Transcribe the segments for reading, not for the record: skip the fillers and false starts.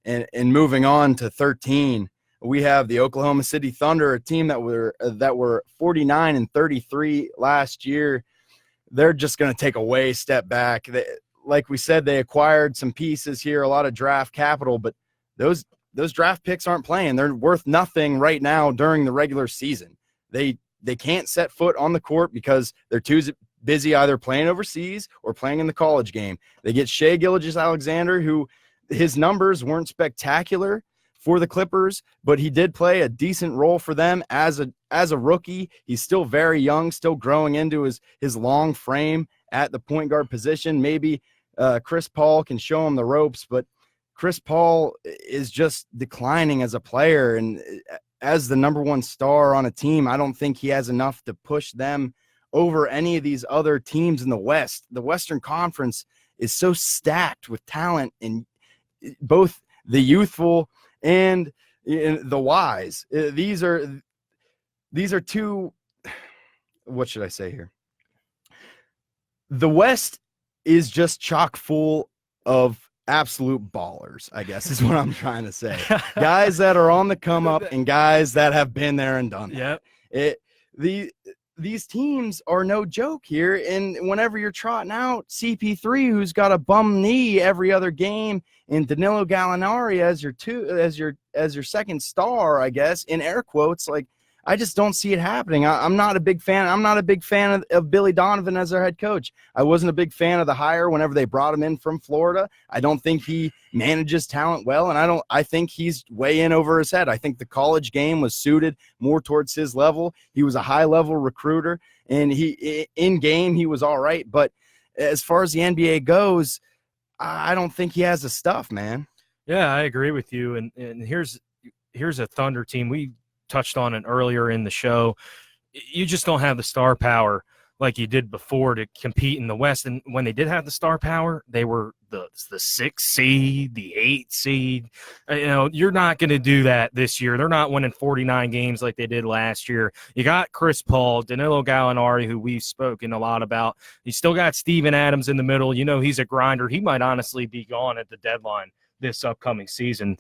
And moving on to 13, we have the Oklahoma City Thunder, a team that were 49-33 last year. They're just going to take a way step back. Like we said, they acquired some pieces here, a lot of draft capital, but those draft picks aren't playing. They're worth nothing right now during the regular season. They can't set foot on the court because they're too busy either playing overseas or playing in the college game. They get Shai Gilgeous-Alexander, who his numbers weren't spectacular for the Clippers, but he did play a decent role for them as a rookie. He's still very young, still growing into his long frame at the point guard position. Maybe Chris Paul can show him the ropes, but Chris Paul is just declining as a player, and as the number one star on a team, I don't think he has enough to push them over any of these other teams in the West. The Western Conference is so stacked with talent in both the youthful and the wise. These are two, what should I say here? The West is just chock full of absolute ballers, I guess is what I'm trying to say. Guys that are on the come up and guys that have been there and done that. Yep. These teams are no joke here. And whenever you're trotting out CP3, who's got a bum knee every other game, and Danilo Gallinari as your second star, I guess, in air quotes, like, I just don't see it happening. I'm not a big fan. I'm not a big fan of Billy Donovan as their head coach. I wasn't a big fan of the hire whenever they brought him in from Florida. I don't think he manages talent well, and I think he's way in over his head. I think the college game was suited more towards his level. He was a high-level recruiter, and in game he was all right. But as far as the NBA goes, I don't think he has the stuff, man. Yeah, I agree with you. And here's a Thunder team. We touched on it earlier in the show. You just don't have the star power like you did before to compete in the West. And when they did have the star power, they were the 6th seed, the 8th seed. You're not going to do that this year. They're not winning 49 games like they did last year. You got Chris Paul, Danilo Gallinari, who we've spoken a lot about. You still got Steven Adams in the middle. He's a grinder. He might honestly be gone at the deadline this upcoming season.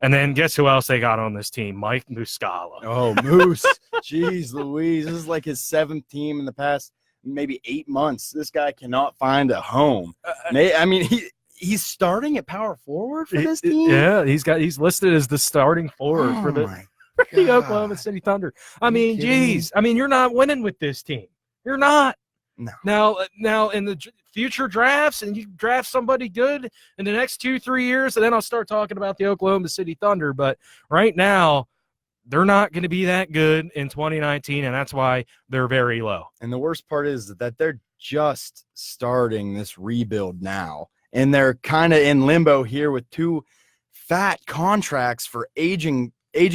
And then guess who else they got on this team? Mike Muscala. Oh, Moose. Jeez Louise. This is like his 7th team in the past maybe 8 months. This guy cannot find a home. He's starting at power forward for this team? Yeah, he's listed as the starting forward for the Oklahoma City Thunder. Geez. You're not winning with this team. You're not. No. Now in the future drafts, and you draft somebody good in the next 2-3 years, and then I'll start talking about the Oklahoma City Thunder. But right now, they're not going to be that good in 2019, and that's why they're very low. And the worst part is that they're just starting this rebuild now, and they're kind of in limbo here with 2 fat contracts for aging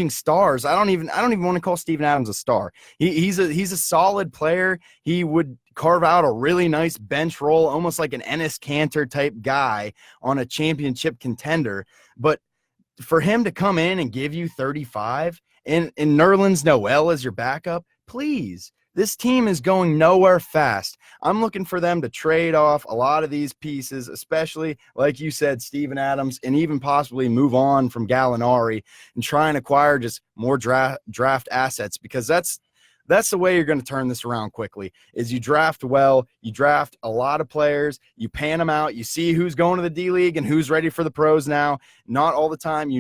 stars. I don't even want to call Steven Adams a star. He's a solid player. He would carve out a really nice bench role, almost like an Enes Kanter type guy on a championship contender. But for him to come in and give you 35 and Nerlens Noel as your backup, please. This team is going nowhere fast. I'm looking for them to trade off a lot of these pieces, especially, like you said, Steven Adams, and even possibly move on from Gallinari and try and acquire just more draft assets, because that's the way you're going to turn this around quickly, is you draft well, you draft a lot of players, you pan them out, you see who's going to the D-League and who's ready for the pros now. Not all the time,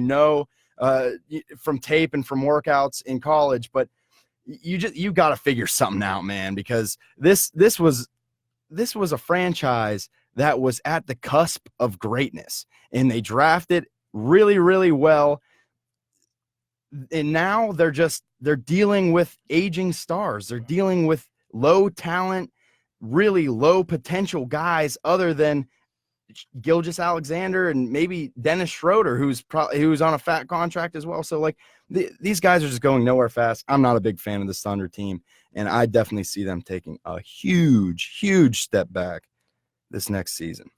from tape and from workouts in college, but you got to figure something out, man, because this was a franchise that was at the cusp of greatness, and they drafted really, really well. And now they're dealing with aging stars. They're dealing with low talent, really low potential guys other than Gilgeous-Alexander and maybe Dennis Schroeder, who's on a fat contract as well. So these guys are just going nowhere fast. I'm not a big fan of this Thunder team, and I definitely see them taking a huge, huge step back this next season.